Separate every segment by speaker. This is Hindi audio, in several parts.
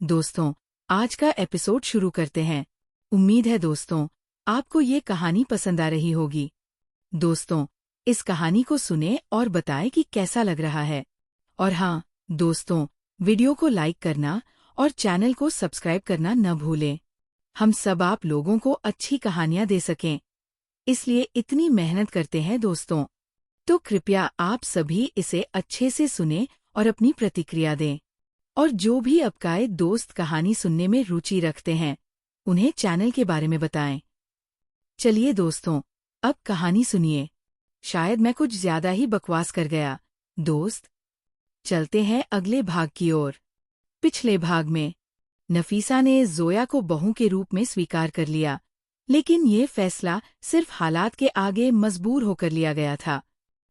Speaker 1: दोस्तों, आज का एपिसोड शुरू करते हैं। उम्मीद है दोस्तों, आपको ये कहानी पसंद आ रही होगी। दोस्तों, इस कहानी को सुने और बताएं कि कैसा लग रहा है। और हाँ, दोस्तों, वीडियो को लाइक करना और चैनल को सब्सक्राइब करना न भूलें। हम सब आप लोगों को अच्छी कहानियां दे सकें, इसलिए इतनी मेहनत करते हैं दोस्तों। तो कृपया आप सभी इसे अच्छे से सुनें और अपनी प्रतिक्रिया दें। और जो भी आपके दोस्त कहानी सुनने में रुचि रखते हैं, उन्हें चैनल के बारे में बताएं। चलिए दोस्तों, अब कहानी सुनिए। शायद मैं कुछ ज्यादा ही बकवास कर गया। दोस्त, चलते हैं अगले भाग की ओर। पिछले भाग में नफीसा ने जोया को बहू के रूप में स्वीकार कर लिया, लेकिन ये फैसला सिर्फ हालात के आगे मजबूर होकर लिया गया था।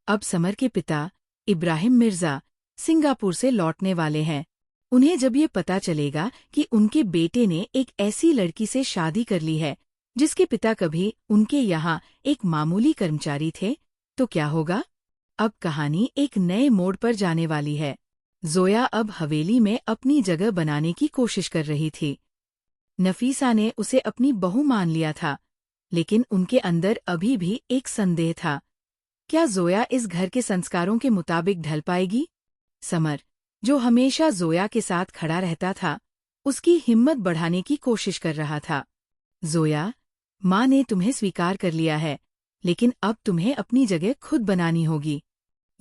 Speaker 1: अब समर के पिता इब्राहिम मिर्जा सिंगापुर से लौटने वाले हैं। उन्हें जब ये पता चलेगा कि उनके बेटे ने एक ऐसी लड़की से शादी कर ली है जिसके पिता कभी उनके यहाँ एक मामूली कर्मचारी थे, तो क्या होगा? अब कहानी एक नए मोड़ पर जाने वाली है। जोया अब हवेली में अपनी जगह बनाने की कोशिश कर रही थी। नफीसा ने उसे अपनी बहू मान लिया था, लेकिन उनके अंदर अभी भी एक संदेह था। क्या जोया इस घर के संस्कारों के मुताबिक ढल पाएगी? समर, जो हमेशा जोया के साथ खड़ा रहता था, उसकी हिम्मत बढ़ाने की कोशिश कर रहा था। जोया, माँ ने तुम्हें स्वीकार कर लिया है, लेकिन अब तुम्हें अपनी जगह खुद बनानी होगी।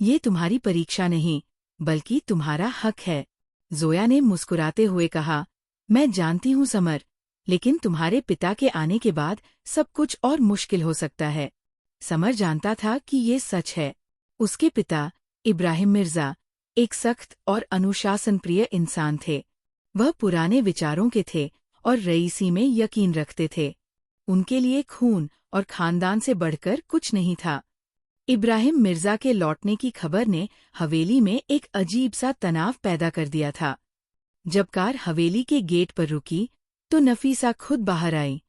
Speaker 1: ये तुम्हारी परीक्षा नहीं, बल्कि तुम्हारा हक है। जोया ने मुस्कुराते हुए कहा, मैं जानती हूँ समर, लेकिन तुम्हारे पिता के आने के बाद सब कुछ और मुश्किल हो सकता है। समर जानता था कि ये सच है। उसके पिता इब्राहिम मिर्जा एक सख्त और अनुशासनप्रिय इंसान थे। वह पुराने विचारों के थे और रईसी में यकीन रखते थे। उनके लिए खून और खानदान से बढ़कर कुछ नहीं था। इब्राहिम मिर्जा के लौटने की खबर ने हवेली में एक अजीब सा तनाव पैदा कर दिया था। जब कार हवेली के गेट पर रुकी, तो नफीसा खुद बाहर आई।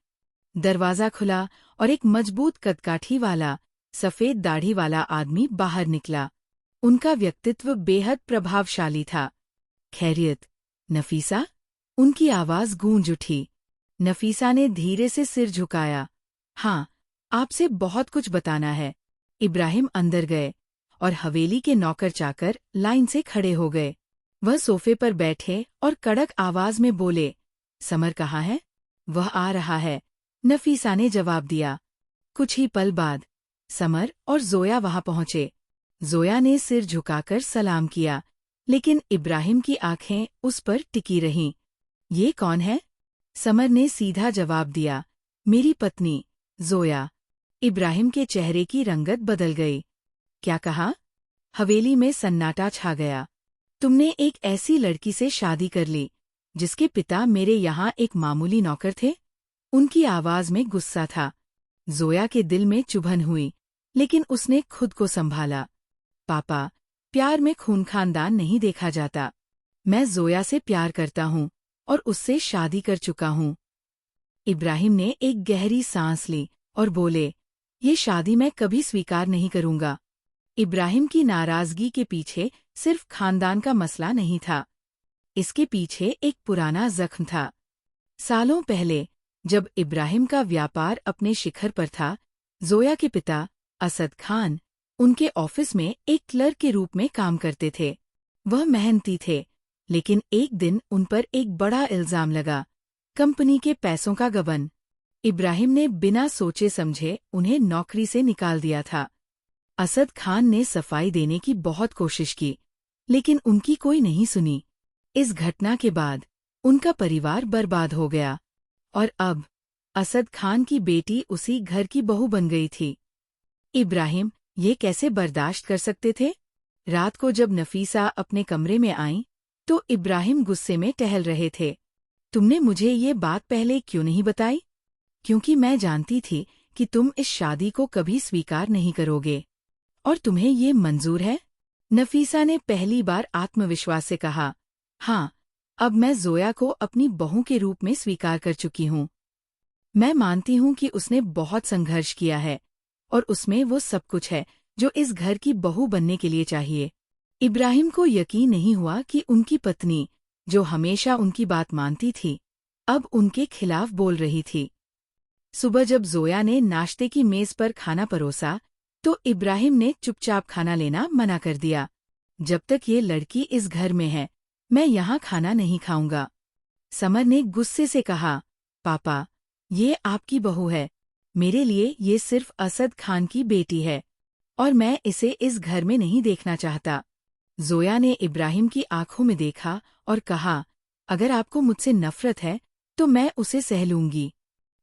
Speaker 1: दरवाजा खुला और एक मजबूत कदकाठी वाला, सफेद दाढ़ी वाला आदमी बाहर निकला। उनका व्यक्तित्व बेहद प्रभावशाली था। खैरियत, नफीसा? उनकी आवाज गूंज उठी। नफीसा ने धीरे से सिर झुकाया। हाँ, आपसे बहुत कुछ बताना है। इब्राहिम अंदर गए और हवेली के नौकर चाकर लाइन से खड़े हो गए। वह सोफे पर बैठे और कड़क आवाज में बोले, समर कहाँ है? वह आ रहा है, नफीसा ने जवाब दिया। कुछ ही पल बाद समर और जोया वहां पहुंचे। जोया ने सिर झुकाकर सलाम किया, लेकिन इब्राहिम की आंखें उस पर टिकी रहीं। ये कौन है? समर ने सीधा जवाब दिया, मेरी पत्नी जोया। इब्राहिम के चेहरे की रंगत बदल गई। क्या कहा? हवेली में सन्नाटा छा गया। तुमने एक ऐसी लड़की से शादी कर ली जिसके पिता मेरे यहाँ एक मामूली नौकर थे? उनकी आवाज में गुस्सा था। जोया के दिल में चुभन हुई, लेकिन उसने खुद को संभाला। पापा, प्यार में खून खानदान नहीं देखा जाता। मैं जोया से प्यार करता हूँ और उससे शादी कर चुका हूँ। इब्राहिम ने एक गहरी सांस ली और बोले, ये शादी मैं कभी स्वीकार नहीं करूँगा। इब्राहिम की नाराजगी के पीछे सिर्फ खानदान का मसला नहीं था। इसके पीछे एक पुराना जख्म था। सालों पहले, जब इब्राहिम का व्यापार अपने शिखर पर था, जोया के पिता असद खान उनके ऑफिस में एक क्लर्क के रूप में काम करते थे। वह मेहनती थे, लेकिन एक दिन उन पर एक बड़ा इल्जाम लगा, कंपनी के पैसों का गबन। इब्राहिम ने बिना सोचे समझे उन्हें नौकरी से निकाल दिया था। असद खान ने सफाई देने की बहुत कोशिश की, लेकिन उनकी कोई नहीं सुनी। इस घटना के बाद उनका परिवार बर्बाद हो गया, और अब असद खान की बेटी उसी घर की बहू बन गई थी। इब्राहिम ये कैसे बर्दाश्त कर सकते थे? रात को जब नफीसा अपने कमरे में आईं, तो इब्राहिम गुस्से में टहल रहे थे। तुमने मुझे ये बात पहले क्यों नहीं बताई? क्योंकि मैं जानती थी कि तुम इस शादी को कभी स्वीकार नहीं करोगे। और तुम्हें ये मंजूर है? नफीसा ने पहली बार आत्मविश्वास से कहा, हाँ, अब मैं जोया को अपनी बहू के रूप में स्वीकार कर चुकी हूँ। मैं मानती हूँ कि उसने बहुत संघर्ष किया है, और उसमें वो सब कुछ है जो इस घर की बहू बनने के लिए चाहिए। इब्राहिम को यकीन नहीं हुआ कि उनकी पत्नी जो हमेशा उनकी बात मानती थी, अब उनके खिलाफ बोल रही थी। सुबह जब जोया ने नाश्ते की मेज पर खाना परोसा, तो इब्राहिम ने चुपचाप खाना लेना मना कर दिया। जब तक ये लड़की इस घर में है, मैं यहाँ खाना नहीं खाऊंगा। समर ने गुस्से से कहा, पापा, ये आपकी बहू है। मेरे लिए ये सिर्फ असद खान की बेटी है, और मैं इसे इस घर में नहीं देखना चाहता। जोया ने इब्राहिम की आंखों में देखा और कहा, अगर आपको मुझसे नफरत है तो मैं उसे सह लूंगी,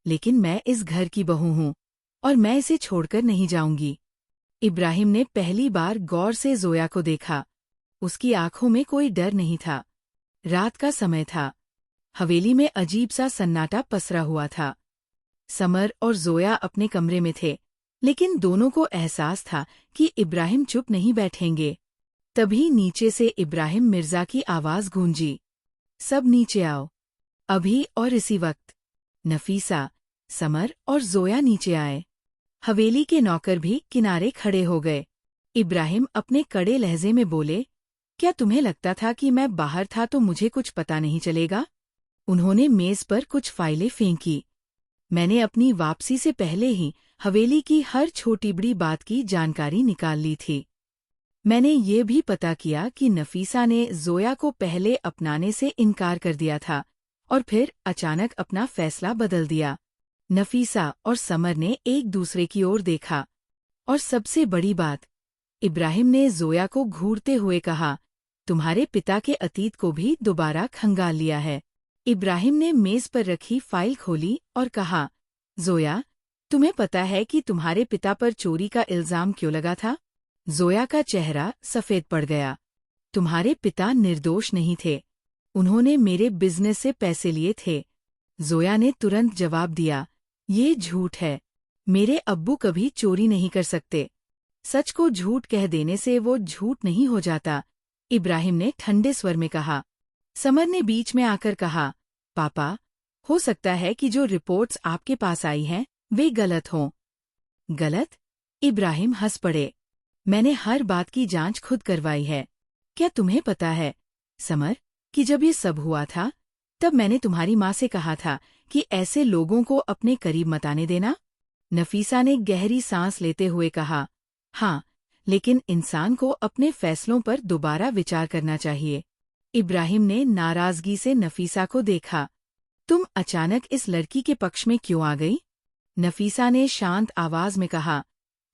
Speaker 1: लेकिन मैं इस घर की बहू हूँ और मैं इसे छोड़कर नहीं जाऊंगी। इब्राहिम ने पहली बार गौर से जोया को देखा। उसकी आंखों में कोई डर नहीं था। रात का समय था। हवेली में अजीब सा सन्नाटा पसरा हुआ था। समर और जोया अपने कमरे में थे, लेकिन दोनों को एहसास था कि इब्राहिम चुप नहीं बैठेंगे। तभी नीचे से इब्राहिम मिर्जा की आवाज गूंजी, सब नीचे आओ, अभी और इसी वक्त। नफीसा, समर और जोया नीचे आए। हवेली के नौकर भी किनारे खड़े हो गए। इब्राहिम अपने कड़े लहजे में बोले, क्या तुम्हें लगता था कि मैं बाहर था तो मुझे कुछ पता नहीं चलेगा? उन्होंने मेज पर कुछ फाइलें फेंकी। मैंने अपनी वापसी से पहले ही हवेली की हर छोटी बड़ी बात की जानकारी निकाल ली थी। मैंने ये भी पता किया कि नफीसा ने जोया को पहले अपनाने से इनकार कर दिया था और फिर अचानक अपना फैसला बदल दिया। नफीसा और समर ने एक दूसरे की ओर देखा। और सबसे बड़ी बात, इब्राहिम ने जोया को घूरते हुए कहा, तुम्हारे पिता के अतीत को भी दोबारा खंगाल लिया है। इब्राहिम ने मेज पर रखी फाइल खोली और कहा, जोया, तुम्हें पता है कि तुम्हारे पिता पर चोरी का इल्जाम क्यों लगा था? जोया का चेहरा सफेद पड़ गया। तुम्हारे पिता निर्दोष नहीं थे। उन्होंने मेरे बिजनेस से पैसे लिए थे। जोया ने तुरंत जवाब दिया, ये झूठ है। मेरे अब्बू कभी चोरी नहीं कर सकते। सच को झूठ कह देने से वो झूठ नहीं हो जाता, इब्राहिम ने ठंडे स्वर में कहा। समर ने बीच में आकर कहा, पापा, हो सकता है कि जो रिपोर्ट्स आपके पास आई हैं, वे गलत हों। गलत? इब्राहिम हंस पड़े। मैंने हर बात की जांच खुद करवाई है। क्या तुम्हें पता है, समर, कि जब ये सब हुआ था, तब मैंने तुम्हारी माँ से कहा था कि ऐसे लोगों को अपने करीब मत आने देना? नफीसा ने गहरी सांस लेते हुए कहा, हाँ, लेकिन इंसान को अपने फैसलों पर दोबारा विचार करना चाहिए। इब्राहिम ने नाराजगी से नफीसा को देखा। तुम अचानक इस लड़की के पक्ष में क्यों आ गई? नफीसा ने शांत आवाज में कहा,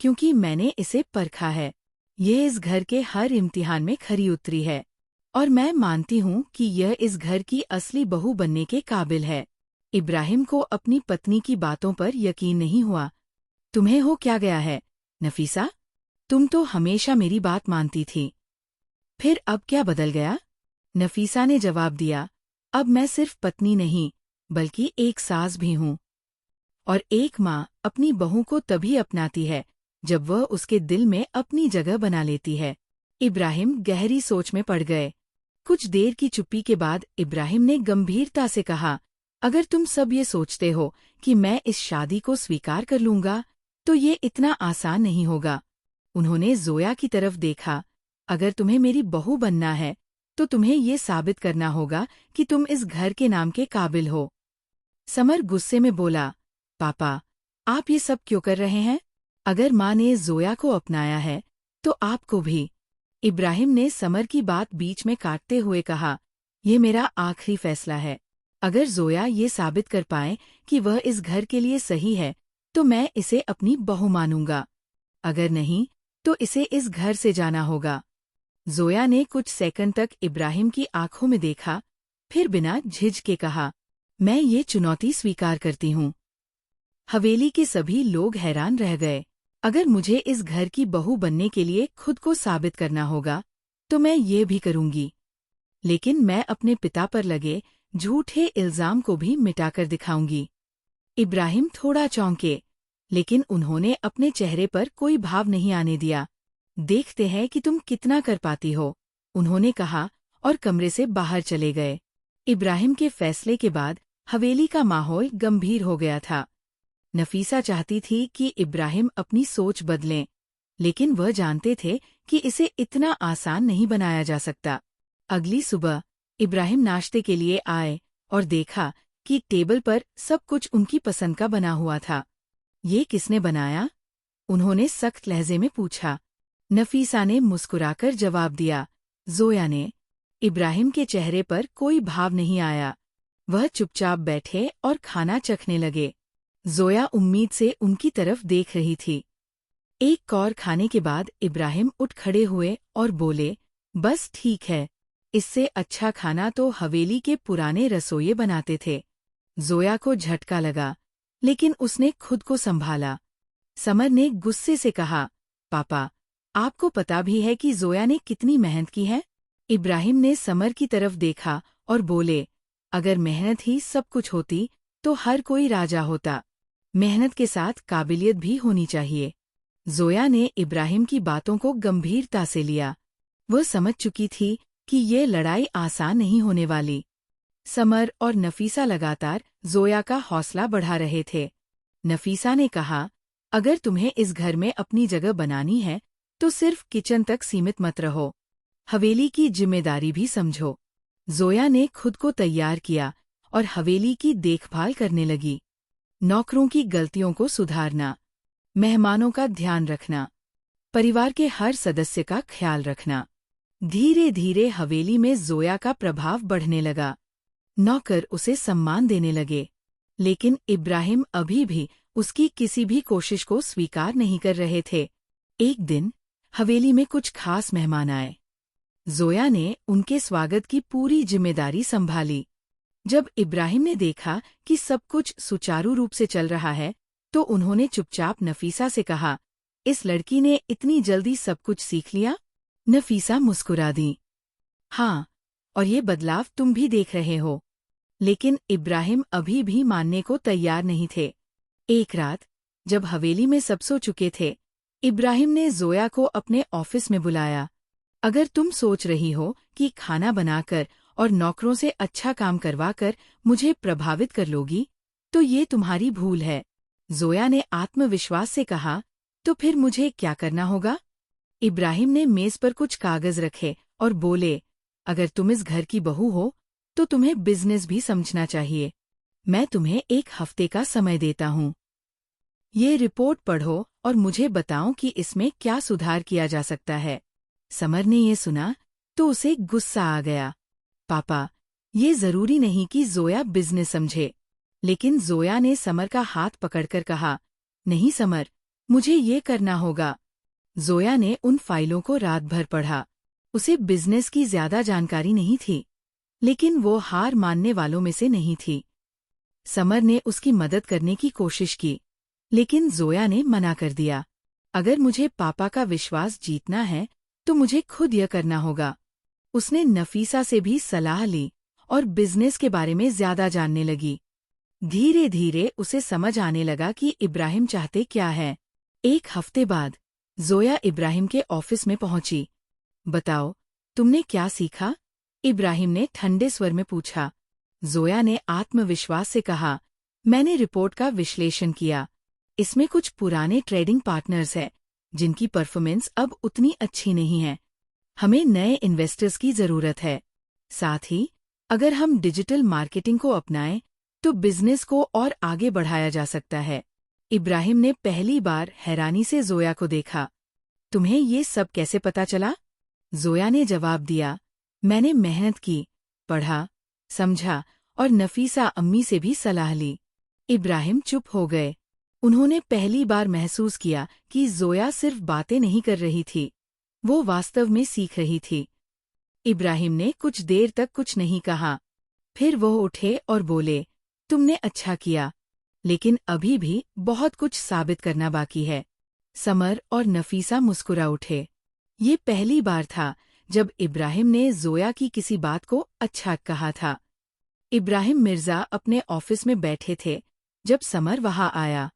Speaker 1: क्योंकि मैंने इसे परखा है। ये इस घर के हर इम्तिहान में खरी उतरी है, और मैं मानती हूँ कि यह इस घर की असली बहू बनने के काबिल है। इब्राहिम को अपनी पत्नी की बातों पर यकीन नहीं हुआ। तुम्हें हो क्या गया है, नफीसा? तुम तो हमेशा मेरी बात मानती थी। फिर अब क्या बदल गया? नफीसा ने जवाब दिया, अब मैं सिर्फ पत्नी नहीं, बल्कि एक सास भी हूँ। और एक माँ अपनी बहू को तभी अपनाती है जब वह उसके दिल में अपनी जगह बना लेती है। इब्राहिम गहरी सोच में पड़ गए। कुछ देर की चुप्पी के बाद इब्राहिम ने गंभीरता से कहा, अगर तुम सब ये सोचते हो कि मैं इस शादी को स्वीकार कर लूंगा, तो ये इतना आसान नहीं होगा। उन्होंने जोया की तरफ देखा। अगर तुम्हें मेरी बहू बनना है, तो तुम्हें ये साबित करना होगा कि तुम इस घर के नाम के काबिल हो। समर गुस्से में बोला, पापा, आप ये सब क्यों कर रहे हैं? अगर माँ ने जोया को अपनाया है, तो आपको भी। इब्राहिम ने समर की बात बीच में काटते हुए कहा, यह मेरा आखिरी फैसला है। अगर जोया ये साबित कर पाए कि वह इस घर के लिए सही है, तो मैं इसे अपनी बहू मानूंगा। अगर नहीं, तो इसे इस घर से जाना होगा। जोया ने कुछ सेकंड तक इब्राहिम की आंखों में देखा, फिर बिना झिझके कहा, मैं ये चुनौती स्वीकार करती हूँ। हवेली के सभी लोग हैरान रह गए। अगर मुझे इस घर की बहू बनने के लिए खुद को साबित करना होगा, तो मैं ये भी करूंगी। लेकिन मैं अपने पिता पर लगे झूठे इल्जाम को भी मिटाकर दिखाऊंगी। इब्राहिम थोड़ा चौंके, लेकिन उन्होंने अपने चेहरे पर कोई भाव नहीं आने दिया। देखते हैं कि तुम कितना कर पाती हो, उन्होंने कहा और कमरे से बाहर चले गए। इब्राहिम के फैसले के बाद हवेली का माहौल गंभीर हो गया था। नफीसा चाहती थी कि इब्राहिम अपनी सोच बदलें, लेकिन वह जानते थे कि इसे इतना आसान नहीं बनाया जा सकता। अगली सुबह इब्राहिम नाश्ते के लिए आए और देखा कि टेबल पर सब कुछ उनकी पसंद का बना हुआ था। ये किसने बनाया? उन्होंने सख्त लहजे में पूछा। नफीसा ने मुस्कुराकर जवाब दिया, जोया ने। इब्राहिम के चेहरे पर कोई भाव नहीं आया। वह चुपचाप बैठे और खाना चखने लगे। जोया उम्मीद से उनकी तरफ देख रही थी। एक कौर खाने के बाद इब्राहिम उठ खड़े हुए और बोले, बस ठीक है, इससे अच्छा खाना तो हवेली के पुराने रसोइये बनाते थे। जोया को झटका लगा, लेकिन उसने खुद को संभाला। समर ने गुस्से से कहा, पापा, आपको पता भी है कि जोया ने कितनी मेहनत की है? इब्राहिम ने समर की तरफ देखा और बोले, अगर मेहनत ही सब कुछ होती तो हर कोई राजा होता। मेहनत के साथ काबिलियत भी होनी चाहिए। जोया ने इब्राहिम की बातों को गंभीरता से लिया। वह समझ चुकी थी कि ये लड़ाई आसान नहीं होने वाली। समर और नफीसा लगातार जोया का हौसला बढ़ा रहे थे। नफीसा ने कहा, अगर तुम्हें इस घर में अपनी जगह बनानी है तो सिर्फ किचन तक सीमित मत रहो, हवेली की जिम्मेदारी भी समझो। जोया ने खुद को तैयार किया और हवेली की देखभाल करने लगी। नौकरों की गलतियों को सुधारना, मेहमानों का ध्यान रखना, परिवार के हर सदस्य का ख्याल रखना। धीरे धीरे हवेली में जोया का प्रभाव बढ़ने लगा। नौकर उसे सम्मान देने लगे, लेकिन इब्राहिम अभी भी उसकी किसी भी कोशिश को स्वीकार नहीं कर रहे थे। एक दिन हवेली में कुछ खास मेहमान आए। जोया ने उनके स्वागत की पूरी जिम्मेदारी संभाली। जब इब्राहिम ने देखा कि सब कुछ सुचारू रूप से चल रहा है, तो उन्होंने चुपचाप नफीसा से कहा, इस लड़की ने इतनी जल्दी सब कुछ सीख लिया? नफीसा मुस्कुरा दी। हाँ, और ये बदलाव तुम भी देख रहे हो। लेकिन इब्राहिम अभी भी मानने को तैयार नहीं थे। एक रात, जब हवेली में सब सो चुके थे, इब्राहिम ने जोया को अपने ऑफिस में बुलाया। अगर तुम सोच रही हो कि खाना बनाकर और नौकरों से अच्छा काम करवाकर मुझे प्रभावित कर लोगी, तो ये तुम्हारी भूल है। जोया ने आत्मविश्वास से कहा, तो फिर मुझे क्या करना होगा? इब्राहिम ने मेज पर कुछ कागज रखे और बोले, अगर तुम इस घर की बहू हो तो तुम्हें बिजनेस भी समझना चाहिए। मैं तुम्हें 1 हफ्ते का समय देता हूँ। ये रिपोर्ट पढ़ो और मुझे बताओ कि इसमें क्या सुधार किया जा सकता है। समर ने ये सुना तो उसे गुस्सा आ गया। पापा, ये जरूरी नहीं कि जोया बिजनेस समझे। लेकिन जोया ने समर का हाथ पकड़कर कहा, नहीं समर, मुझे ये करना होगा। जोया ने उन फाइलों को रात भर पढ़ा। उसे बिजनेस की ज्यादा जानकारी नहीं थी, लेकिन वो हार मानने वालों में से नहीं थी। समर ने उसकी मदद करने की कोशिश की, लेकिन जोया ने मना कर दिया। अगर मुझे पापा का विश्वास जीतना है तो मुझे खुद यह करना होगा। उसने नफीसा से भी सलाह ली और बिजनेस के बारे में ज्यादा जानने लगी। धीरे धीरे उसे समझ आने लगा कि इब्राहिम चाहते क्या है। 1 हफ्ते बाद जोया इब्राहिम के ऑफिस में पहुंची। बताओ, तुमने क्या सीखा? इब्राहिम ने ठंडे स्वर में पूछा। जोया ने आत्मविश्वास से कहा, मैंने रिपोर्ट का विश्लेषण किया। इसमें कुछ पुराने ट्रेडिंग पार्टनर्स हैं जिनकी परफॉर्मेंस अब उतनी अच्छी नहीं है। हमें नए इन्वेस्टर्स की जरूरत है। साथ ही अगर हम डिजिटल मार्केटिंग को अपनाएं तो बिजनेस को और आगे बढ़ाया जा सकता है। इब्राहिम ने पहली बार हैरानी से जोया को देखा। तुम्हें ये सब कैसे पता चला? जोया ने जवाब दिया, मैंने मेहनत की, पढ़ा, समझा और नफीसा अम्मी से भी सलाह ली। इब्राहिम चुप हो गए। उन्होंने पहली बार महसूस किया कि जोया सिर्फ बातें नहीं कर रही थी, वो वास्तव में सीख रही थी। इब्राहिम ने कुछ देर तक कुछ नहीं कहा। फिर वो उठे और बोले, तुमने अच्छा किया, लेकिन अभी भी बहुत कुछ साबित करना बाकी है। समर और नफीसा मुस्कुरा उठे। ये पहली बार था जब इब्राहिम ने जोया की किसी बात को अच्छा कहा था। इब्राहिम मिर्जा अपने ऑफिस में बैठे थे जब समर वहां आया।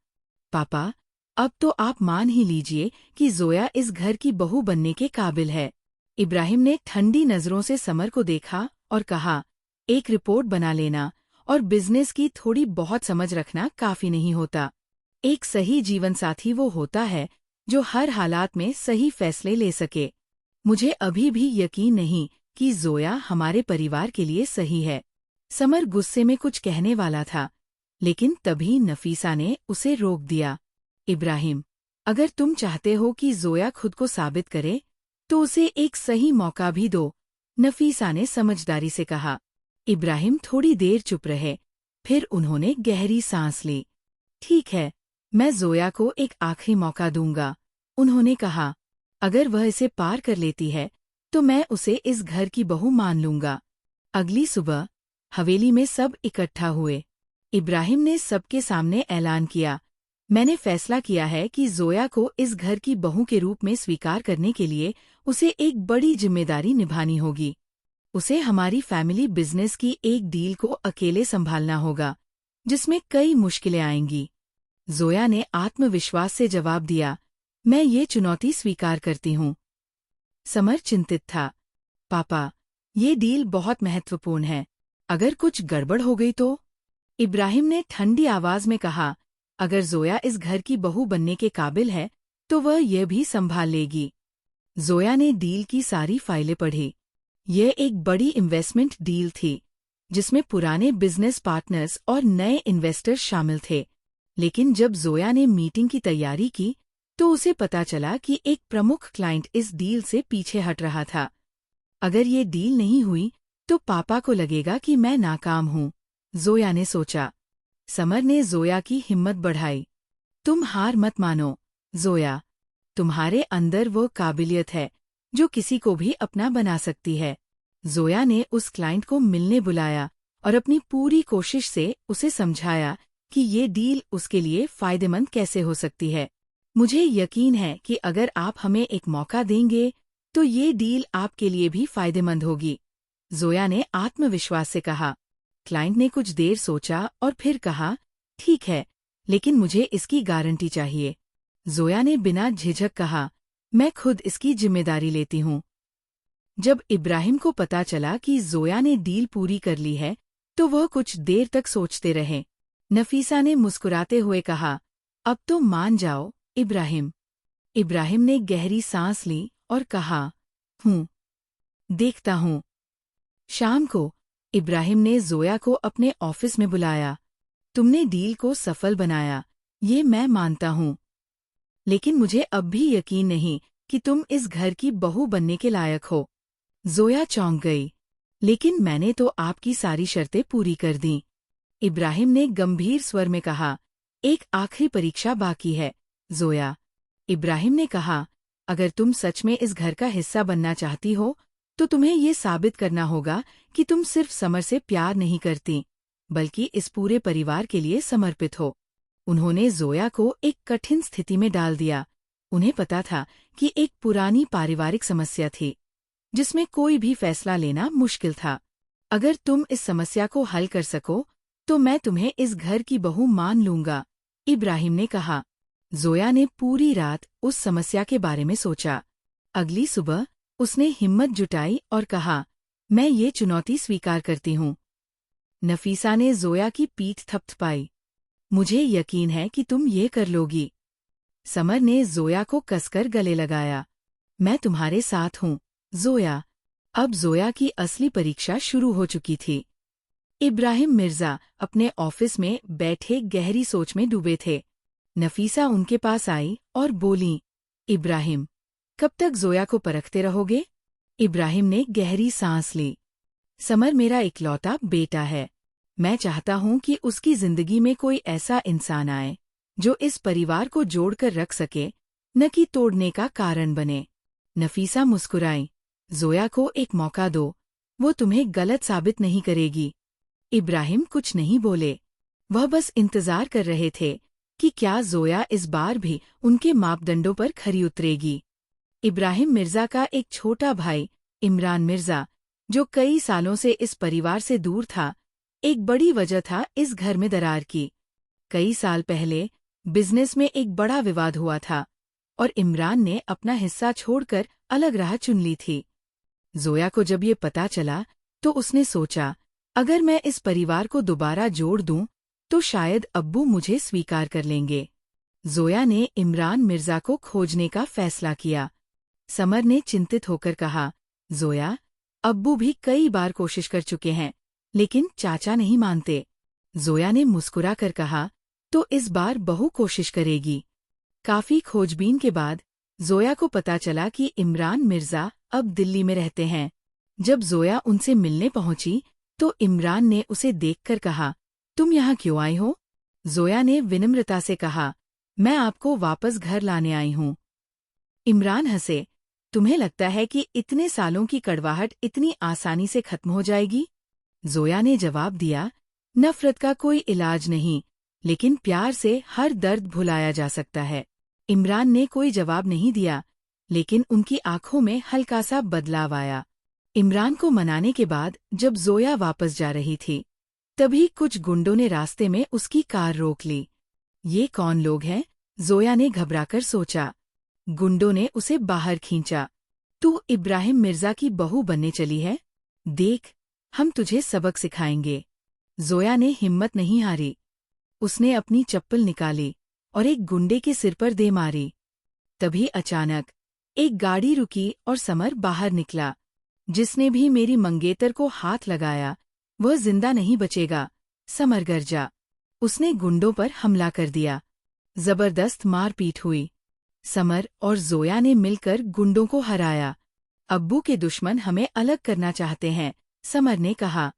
Speaker 1: पापा, अब तो आप मान ही लीजिए कि जोया इस घर की बहू बनने के काबिल है। इब्राहिम ने ठंडी नजरों से समर को देखा और कहा, एक रिपोर्ट बना लेना और बिजनेस की थोड़ी बहुत समझ रखना काफी नहीं होता। एक सही जीवनसाथी वो होता है जो हर हालात में सही फैसले ले सके। मुझे अभी भी यकीन नहीं कि जोया हमारे परिवार के लिए सही है। समर गुस्से में कुछ कहने वाला था, लेकिन तभी नफीसा ने उसे रोक दिया। इब्राहिम, अगर तुम चाहते हो कि जोया खुद को साबित करे, तो उसे एक सही मौका भी दो, नफीसा ने समझदारी से कहा। इब्राहिम थोड़ी देर चुप रहे, फिर उन्होंने गहरी सांस ली। ठीक है, मैं जोया को एक आखिरी मौका दूंगा, उन्होंने कहा। अगर वह इसे पार कर लेती है, तो मैं उसे इस घर की बहू मान लूंगा। अगली सुबह हवेली में सब इकट्ठा हुए। इब्राहिम ने सबके सामने ऐलान किया, मैंने फैसला किया है कि जोया को इस घर की बहू के रूप में स्वीकार करने के लिए उसे एक बड़ी जिम्मेदारी निभानी होगी। उसे हमारी फैमिली बिजनेस की एक डील को अकेले संभालना होगा, जिसमें कई मुश्किलें आएंगी। जोया ने आत्मविश्वास से जवाब दिया, मैं ये चुनौती स्वीकार करती हूँ। समर चिंतित था। पापा, ये डील बहुत महत्वपूर्ण है, अगर कुछ गड़बड़ हो गई तो? इब्राहिम ने ठंडी आवाज में कहा, अगर जोया इस घर की बहू बनने के काबिल है, तो वह यह भी संभाल लेगी। जोया ने डील की सारी फाइलें पढ़ी। यह एक बड़ी इन्वेस्टमेंट डील थी, जिसमें पुराने बिजनेस पार्टनर्स और नए इन्वेस्टर्स शामिल थे। लेकिन जब जोया ने मीटिंग की तैयारी की, तो उसे पता चला कि एक प्रमुख क्लाइंट इस डील से पीछे हट रहा था। अगर ये डील नहीं हुई, तो पापा को लगेगा कि मैं नाकाम हूँ, जोया ने सोचा। समर ने जोया की हिम्मत बढ़ाई। तुम हार मत मानो, जोया। तुम्हारे अंदर वो काबिलियत है, जो किसी को भी अपना बना सकती है। जोया ने उस क्लाइंट को मिलने बुलाया और अपनी पूरी कोशिश से उसे समझाया कि ये डील उसके लिए फायदेमंद कैसे हो सकती है। मुझे यकीन है कि अगर आप हमें एक मौका देंगे, तो ये डील आपके लिए भी फायदेमंद होगी, जोया ने आत्मविश्वास से कहा। क्लाइंट ने कुछ देर सोचा और फिर कहा, ठीक है, लेकिन मुझे इसकी गारंटी चाहिए। जोया ने बिना झिझक कहा, मैं खुद इसकी जिम्मेदारी लेती हूँ। जब इब्राहिम को पता चला कि जोया ने डील पूरी कर ली है, तो वह कुछ देर तक सोचते रहे। नफीसा ने मुस्कुराते हुए कहा, अब तो मान जाओ, इब्राहिम। इब्राहिम ने गहरी सांस ली और कहा, देखता हूँ। शाम को इब्राहिम ने जोया को अपने ऑफिस में बुलाया। तुमने डील को सफल बनाया, ये मैं मानता हूँ, लेकिन मुझे अब भी यकीन नहीं कि तुम इस घर की बहू बनने के लायक हो। जोया चौंक गई। लेकिन मैंने तो आपकी सारी शर्तें पूरी कर दीं, इब्राहिम ने गंभीर स्वर में कहा। एक आखिरी परीक्षा बाकी है, जोया। इब्राहिम ने कहा, अगर तुम सच में इस घर का हिस्सा बनना चाहती हो, तो तुम्हें ये साबित करना होगा कि तुम सिर्फ समर से प्यार नहीं करती, बल्कि इस पूरे परिवार के लिए समर्पित हो। उन्होंने जोया को एक कठिन स्थिति में डाल दिया। उन्हें पता था कि एक पुरानी पारिवारिक समस्या थी, जिसमें कोई भी फैसला लेना मुश्किल था। अगर तुम इस समस्या को हल कर सको, तो मैं तुम्हें इस घर की बहू मान लूंगा, इब्राहिम ने कहा। जोया ने पूरी रात उस समस्या के बारे में सोचा। अगली सुबह उसने हिम्मत जुटाई और कहा, मैं ये चुनौती स्वीकार करती हूँ। नफीसा ने जोया की पीठ थपथपाई। मुझे यकीन है कि तुम ये कर लोगी। समर ने जोया को कसकर गले लगाया। मैं तुम्हारे साथ हूँ, जोया। अब जोया की असली परीक्षा शुरू हो चुकी थी। इब्राहिम मिर्जा अपने ऑफिस में बैठे गहरी सोच में डूबे थे। नफीसा उनके पास आई और बोली, इब्राहिम, कब तक जोया को परखते रहोगे? इब्राहिम ने गहरी सांस ली। समर मेरा इकलौता बेटा है। मैं चाहता हूँ कि उसकी जिंदगी में कोई ऐसा इंसान आए, जो इस परिवार को जोड़कर रख सके, न कि तोड़ने का कारण बने। नफीसा मुस्कुराई। जोया को एक मौका दो, वो तुम्हें गलत साबित नहीं करेगी। इब्राहिम कुछ नहीं बोले। वह बस इंतजार कर रहे थे कि क्या जोया इस बार भी उनके मापदंडों पर खरी उतरेगी। इब्राहिम मिर्जा का एक छोटा भाई, इमरान मिर्जा, जो कई सालों से इस परिवार से दूर था, एक बड़ी वजह था इस घर में दरार की। कई साल पहले बिजनेस में एक बड़ा विवाद हुआ था और इमरान ने अपना हिस्सा छोड़कर अलग राह चुन ली थी। जोया को जब ये पता चला, तो उसने सोचा, अगर मैं इस परिवार को दोबारा जोड़ दूं, तो शायद अब्बू मुझे स्वीकार कर लेंगे। जोया ने इमरान मिर्जा को खोजने का फैसला किया। समर ने चिंतित होकर कहा, जोया, अब्बू भी कई बार कोशिश कर चुके हैं, लेकिन चाचा नहीं मानते। जोया ने मुस्कुरा कर कहा, तो इस बार बहू कोशिश करेगी। काफी खोजबीन के बाद जोया को पता चला कि इमरान मिर्जा अब दिल्ली में रहते हैं। जब जोया उनसे मिलने पहुंची तो इमरान ने उसे देखकर कहा, तुम यहाँ क्यों आई हो? जोया ने विनम्रता से कहा, मैं आपको वापस घर लाने आई हूँ। इमरान हंसे, तुम्हें लगता है कि इतने सालों की कड़वाहट इतनी आसानी से खत्म हो जाएगी? जोया ने जवाब दिया, नफरत का कोई इलाज नहीं, लेकिन प्यार से हर दर्द भुलाया जा सकता है। इमरान ने कोई जवाब नहीं दिया, लेकिन उनकी आंखों में हल्का सा बदलाव आया। इमरान को मनाने के बाद जब जोया वापस जा रही थी, तभी कुछ गुंडों ने रास्ते में उसकी कार रोक ली। ये कौन लोग हैं? जोया ने घबराकर सोचा। गुंडों ने उसे बाहर खींचा। तू इब्राहिम मिर्जा की बहू बनने चली है? देख, हम तुझे सबक सिखाएंगे। जोया ने हिम्मत नहीं हारी। उसने अपनी चप्पल निकाली और एक गुंडे के सिर पर दे मारी। तभी अचानक एक गाड़ी रुकी और समर बाहर निकला। जिसने भी मेरी मंगेतर को हाथ लगाया वह जिंदा नहीं बचेगा, समर गरजा। उसने गुंडों पर हमला कर दिया। जबरदस्त मारपीट हुई। समर और जोया ने मिलकर गुंडों को हराया। अब्बू के दुश्मन हमें अलग करना चाहते हैं, समर ने कहा।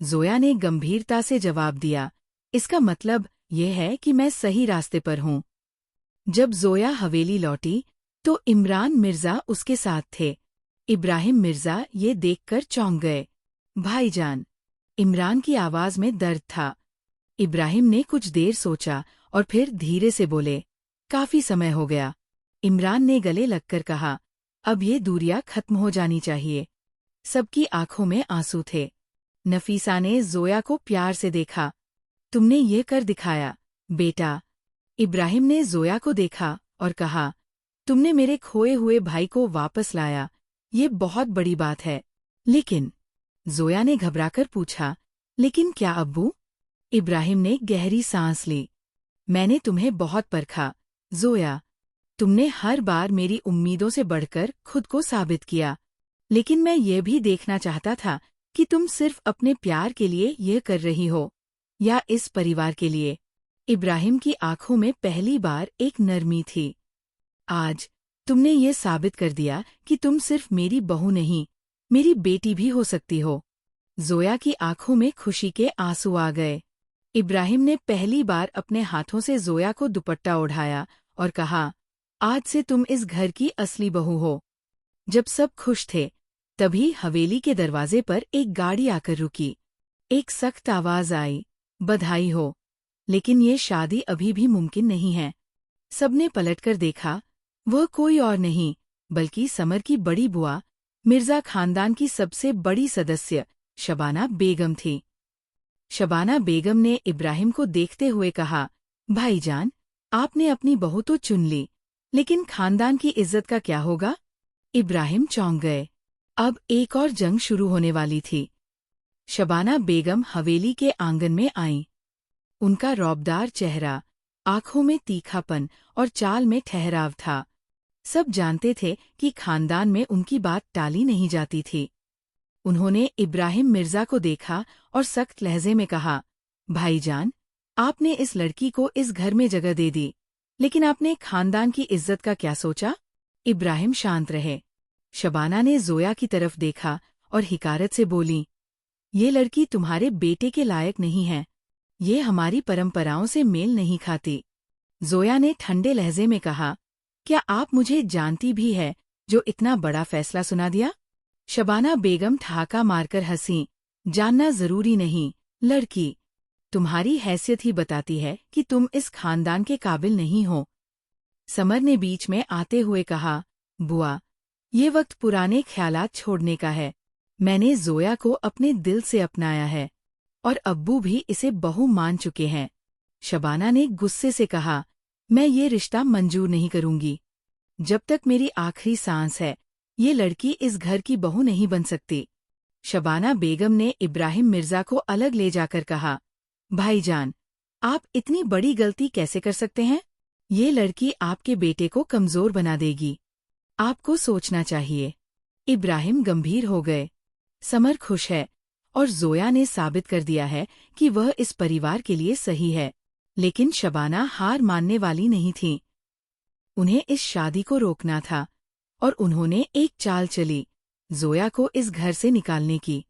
Speaker 1: जोया ने गंभीरता से जवाब दिया, इसका मतलब यह है कि मैं सही रास्ते पर हूँ। जब जोया हवेली लौटी तो इमरान मिर्जा उसके साथ थे। इब्राहिम मिर्जा ये देखकर चौंक गए। भाईजान। इमरान की आवाज में दर्द था। इब्राहिम ने कुछ देर सोचा और फिर धीरे से बोले, काफी समय हो गया। इमरान ने गले लगकर कहा, अब ये दूरियां खत्म हो जानी चाहिए। सबकी आंखों में आंसू थे। नफीसा ने जोया को प्यार से देखा। तुमने ये कर दिखाया, बेटा। इब्राहिम ने जोया को देखा और कहा, तुमने मेरे खोए हुए भाई को वापस लाया, ये बहुत बड़ी बात है। लेकिन जोया ने घबराकर पूछा, लेकिन क्या अब्बू? इब्राहिम ने गहरी सांस ली। मैंने तुम्हें बहुत परखा, जोया। तुमने हर बार मेरी उम्मीदों से बढ़कर खुद को साबित किया। लेकिन मैं ये भी देखना चाहता था कि तुम सिर्फ अपने प्यार के लिए यह कर रही हो या इस परिवार के लिए। इब्राहिम की आंखों में पहली बार एक नरमी थी। आज तुमने ये साबित कर दिया कि तुम सिर्फ मेरी बहू नहीं, मेरी बेटी भी हो सकती हो। जोया की आंखों में खुशी के आंसू आ गए। इब्राहिम ने पहली बार अपने हाथों से जोया को दुपट्टा ओढ़ाया और कहा, आज से तुम इस घर की असली बहू हो। जब सब खुश थे, तभी हवेली के दरवाजे पर एक गाड़ी आकर रुकी। एक सख्त आवाज आई, बधाई हो, लेकिन ये शादी अभी भी मुमकिन नहीं है। सबने पलटकर देखा। वह कोई और नहीं बल्कि समर की बड़ी बुआ, मिर्जा खानदान की सबसे बड़ी सदस्य शबाना बेगम थी। शबाना बेगम ने इब्राहिम को देखते हुए कहा, भाईजान, आपने अपनी बहू तो चुन ली, लेकिन खानदान की इज्जत का क्या होगा? इब्राहिम चौंक गए। अब एक और जंग शुरू होने वाली थी। शबाना बेगम हवेली के आंगन में आईं। उनका रौबदार चेहरा, आंखों में तीखापन और चाल में ठहराव था। सब जानते थे कि खानदान में उनकी बात टाली नहीं जाती थी। उन्होंने इब्राहिम मिर्जा को देखा और सख्त लहजे में कहा, भाईजान, आपने इस लड़की को इस घर में जगह दे दी, लेकिन आपने खानदान की इज्जत का क्या सोचा? इब्राहिम शांत रहे। शबाना ने जोया की तरफ देखा और हिकारत से बोली, ये लड़की तुम्हारे बेटे के लायक नहीं है। ये हमारी परंपराओं से मेल नहीं खाती। जोया ने ठंडे लहजे में कहा, क्या आप मुझे जानती भी है जो इतना बड़ा फैसला सुना दिया? शबाना बेगम ठहाका मारकर हंसी, जानना जरूरी नहीं, लड़की। तुम्हारी हैसियत ही बताती है कि तुम इस खानदान के काबिल नहीं हो। समर ने बीच में आते हुए कहा, बुआ, ये वक्त पुराने ख्यालात छोड़ने का है। मैंने जोया को अपने दिल से अपनाया है और अब्बू भी इसे बहू मान चुके हैं। शबाना ने गुस्से से कहा, मैं ये रिश्ता मंजूर नहीं करूंगी। जब तक मेरी आखिरी सांस है, ये लड़की इस घर की बहू नहीं बन सकती। शबाना बेगम ने इब्राहिम मिर्जा को अलग ले जाकर कहा, भाईजान, आप इतनी बड़ी गलती कैसे कर सकते हैं? ये लड़की आपके बेटे को कमजोर बना देगी। आपको सोचना चाहिए। इब्राहिम गंभीर हो गए। समर खुश है और जोया ने साबित कर दिया है कि वह इस परिवार के लिए सही है। लेकिन शबाना हार मानने वाली नहीं थी। उन्हें इस शादी को रोकना था और उन्होंने एक चाल चली, जोया को इस घर से निकालने की।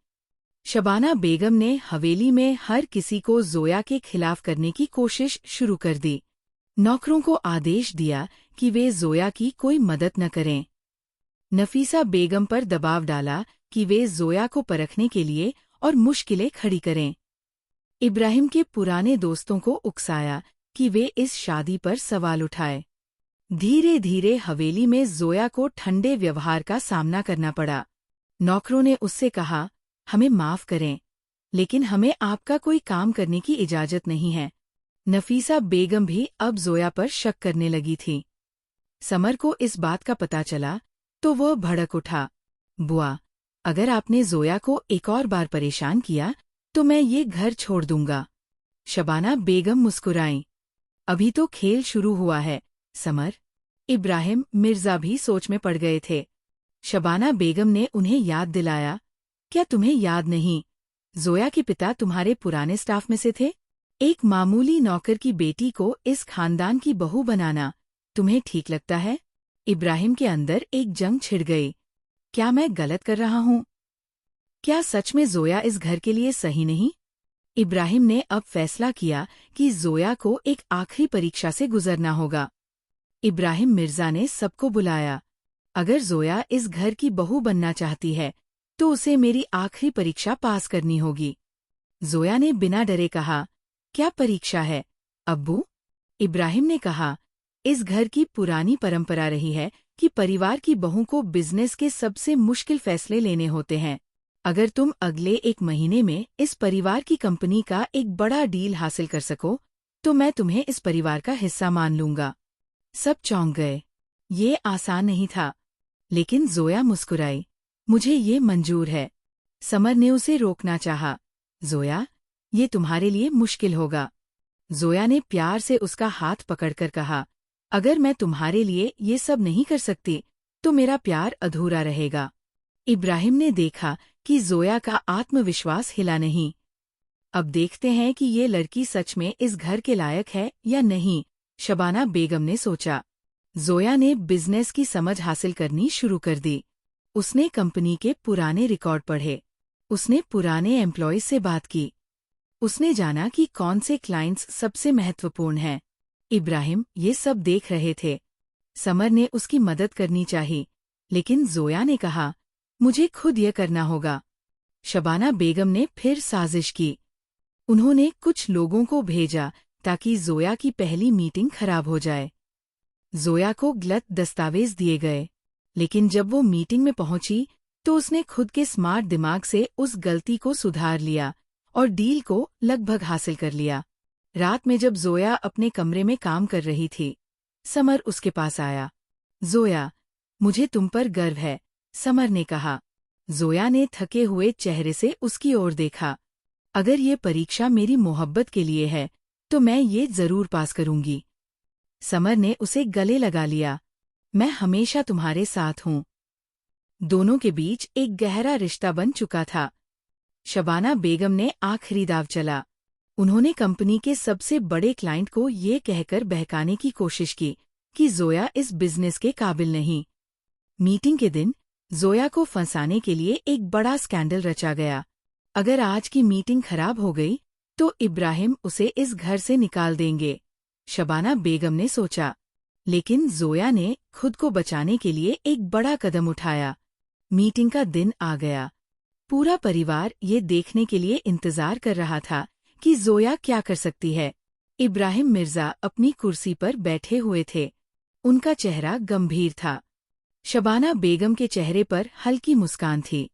Speaker 1: शबाना बेगम ने हवेली में हर किसी को जोया के खिलाफ करने की कोशिश शुरू कर दी। नौकरों को आदेश दिया कि वे जोया की कोई मदद न करें। नफीसा बेगम पर दबाव डाला कि वे जोया को परखने के लिए और मुश्किलें खड़ी करें। इब्राहिम के पुराने दोस्तों को उकसाया कि वे इस शादी पर सवाल उठाए। धीरे धीरे हवेली में जोया को ठंडे व्यवहार का सामना करना पड़ा। नौकरों ने उससे कहा, हमें माफ करें, लेकिन हमें आपका कोई काम करने की इजाजत नहीं है। नफीसा बेगम भी अब जोया पर शक करने लगी थी। समर को इस बात का पता चला तो वह भड़क उठा। बुआ, अगर आपने जोया को एक और बार परेशान किया तो मैं ये घर छोड़ दूंगा। शबाना बेगम मुस्कुराईं। अभी तो खेल शुरू हुआ है समर। इब्राहिम मिर्जा भी सोच में पड़ गए थे। शबाना बेगम ने उन्हें याद दिलाया, क्या तुम्हें याद नहीं, जोया के पिता तुम्हारे पुराने स्टाफ में से थे? एक मामूली नौकर की बेटी को इस खानदान की बहू बनाना तुम्हें ठीक लगता है? इब्राहिम के अंदर एक जंग छिड़ गई। क्या मैं गलत कर रहा हूँ? क्या सच में जोया इस घर के लिए सही नहीं? इब्राहिम ने अब फैसला किया कि जोया को एक आखिरी परीक्षा से गुजरना होगा। इब्राहिम मिर्जा ने सबको बुलाया। अगर जोया इस घर की बहू बनना चाहती है तो उसे मेरी आखिरी परीक्षा पास करनी होगी। जोया ने बिना डरे कहा, क्या परीक्षा है अब्बू? इब्राहिम ने कहा, इस घर की पुरानी परंपरा रही है कि परिवार की बहू को बिजनेस के सबसे मुश्किल फैसले लेने होते हैं। अगर तुम अगले 1 महीने में इस परिवार की कंपनी का एक बड़ा डील हासिल कर सको तो मैं तुम्हें इस परिवार का हिस्सा मान लूंगा। सब चौंक गए। ये आसान नहीं था, लेकिन जोया मुस्कुराई। मुझे ये मंजूर है। समर ने उसे रोकना चाहा। जोया, ये तुम्हारे लिए मुश्किल होगा। जोया ने प्यार से उसका हाथ पकड़कर कहा, अगर मैं तुम्हारे लिए ये सब नहीं कर सकती तो मेरा प्यार अधूरा रहेगा। इब्राहिम ने देखा कि जोया का आत्मविश्वास हिला नहीं। अब देखते हैं कि ये लड़की सच में इस घर के लायक है या नहीं, शबाना बेगम ने सोचा। जोया ने बिजनेस की समझ हासिल करनी शुरू कर दी। उसने कंपनी के पुराने रिकॉर्ड पढ़े। उसने पुराने एम्प्लॉयज से बात की। उसने जाना कि कौन से क्लाइंट्स सबसे महत्वपूर्ण हैं। इब्राहिम ये सब देख रहे थे। समर ने उसकी मदद करनी चाहिए, लेकिन जोया ने कहा, मुझे खुद ये करना होगा। शबाना बेगम ने फिर साजिश की। उन्होंने कुछ लोगों को भेजा ताकि जोया की पहली मीटिंग खराब हो जाए। जोया को गलत दस्तावेज दिए गए, लेकिन जब वो मीटिंग में पहुंची तो उसने खुद के स्मार्ट दिमाग से उस गलती को सुधार लिया और डील को लगभग हासिल कर लिया। रात में जब जोया अपने कमरे में काम कर रही थी, समर उसके पास आया। जोया, मुझे तुम पर गर्व है, समर ने कहा। जोया ने थके हुए चेहरे से उसकी ओर देखा। अगर ये परीक्षा मेरी मोहब्बत के लिए है तो मैं ये जरूर पास करूंगी। समर ने उसे गले लगा लिया। मैं हमेशा तुम्हारे साथ हूँ। दोनों के बीच एक गहरा रिश्ता बन चुका था। शबाना बेगम ने आखिरी दाव चला। उन्होंने कंपनी के सबसे बड़े क्लाइंट को ये कहकर बहकाने की कोशिश की कि जोया इस बिजनेस के काबिल नहीं। मीटिंग के दिन जोया को फंसाने के लिए एक बड़ा स्कैंडल रचा गया। अगर आज की मीटिंग खराब हो गई तो इब्राहिम उसे इस घर से निकाल देंगे, शबाना बेगम ने सोचा। लेकिन जोया ने खुद को बचाने के लिए एक बड़ा कदम उठाया। मीटिंग का दिन आ गया। पूरा परिवार ये देखने के लिए इंतजार कर रहा था कि जोया क्या कर सकती है। इब्राहिम मिर्जा अपनी कुर्सी पर बैठे हुए थे। उनका चेहरा गंभीर था। शबाना बेगम के चेहरे पर हल्की मुस्कान थी,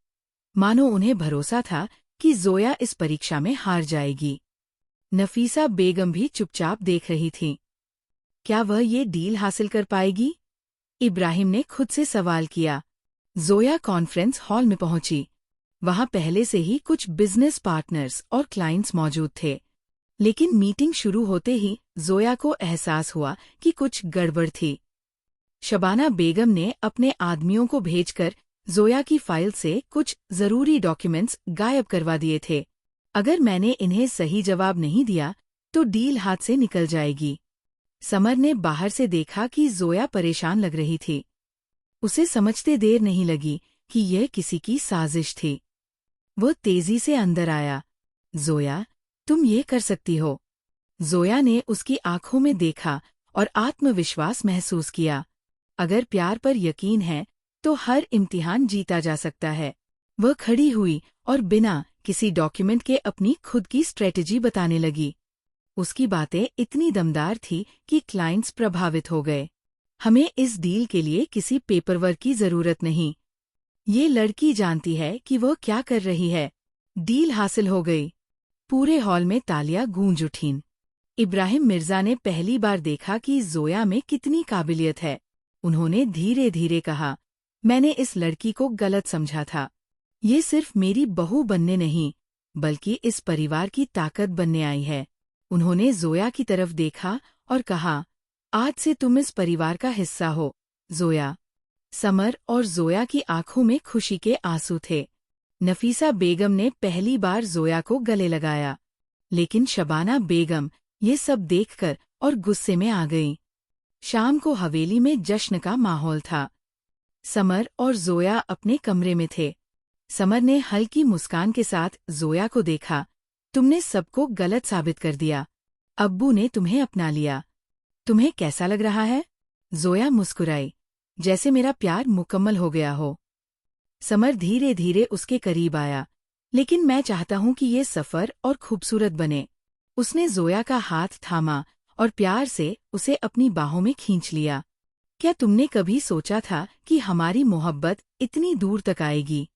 Speaker 1: मानो उन्हें भरोसा था कि जोया इस परीक्षा में हार जाएगी। नफीसा बेगम भी चुपचाप देख रही थी। क्या वह ये डील हासिल कर पाएगी? इब्राहिम ने खुद से सवाल किया। जोया कॉन्फ्रेंस हॉल में पहुंची। वहां पहले से ही कुछ बिजनेस पार्टनर्स और क्लाइंट्स मौजूद थे। लेकिन मीटिंग शुरू होते ही जोया को एहसास हुआ कि कुछ गड़बड़ थी। शबाना बेगम ने अपने आदमियों को भेजकर जोया की फाइल से कुछ जरूरी डॉक्यूमेंट्स गायब करवा दिए थे। अगर मैंने इन्हें सही जवाब नहीं दिया तो डील हाथ से निकल जाएगी। समर ने बाहर से देखा कि जोया परेशान लग रही थी। उसे समझते देर नहीं लगी कि यह किसी की साजिश थी। वो तेजी से अंदर आया। जोया, तुम ये कर सकती हो। जोया ने उसकी आंखों में देखा और आत्मविश्वास महसूस किया। अगर प्यार पर यकीन है तो हर इम्तिहान जीता जा सकता है। वह खड़ी हुई और बिना किसी डॉक्यूमेंट के अपनी खुद की स्ट्रेटजी बताने लगी। उसकी बातें इतनी दमदार थी कि क्लाइंट्स प्रभावित हो गए। हमें इस डील के लिए किसी पेपरवर्क की जरूरत नहीं। ये लड़की जानती है कि वह क्या कर रही है। डील हासिल हो गई। पूरे हॉल में तालियां गूंज उठीं। इब्राहिम मिर्जा ने पहली बार देखा कि जोया में कितनी काबिलियत है। उन्होंने धीरे धीरे कहा, मैंने इस लड़की को गलत समझा था। ये सिर्फ मेरी बहू बनने नहीं, बल्कि इस परिवार की ताकत बनने आई है। उन्होंने जोया की तरफ देखा और कहा, आज से तुम इस परिवार का हिस्सा हो, जोया। समर और जोया की आंखों में खुशी के आंसू थे। नफीसा बेगम ने पहली बार जोया को गले लगाया, लेकिन शबाना बेगम ये सब देखकर और गुस्से में आ गईं। शाम को हवेली में जश्न का माहौल था। समर और जोया अपने कमरे में थे। समर ने हल्की मुस्कान के साथ जोया को देखा। तुमने सबको गलत साबित कर दिया। अब्बू ने तुम्हें अपना लिया। तुम्हें कैसा लग रहा है? जोया मुस्कुराई, जैसे मेरा प्यार मुकम्मल हो गया हो। समर धीरे धीरे उसके करीब आया, लेकिन मैं चाहता हूं कि ये सफर और खूबसूरत बने। उसने जोया का हाथ थामा और प्यार से उसे अपनी बाहों में खींच लिया। क्या तुमने कभी सोचा था कि हमारी मोहब्बत इतनी दूर तक आएगी?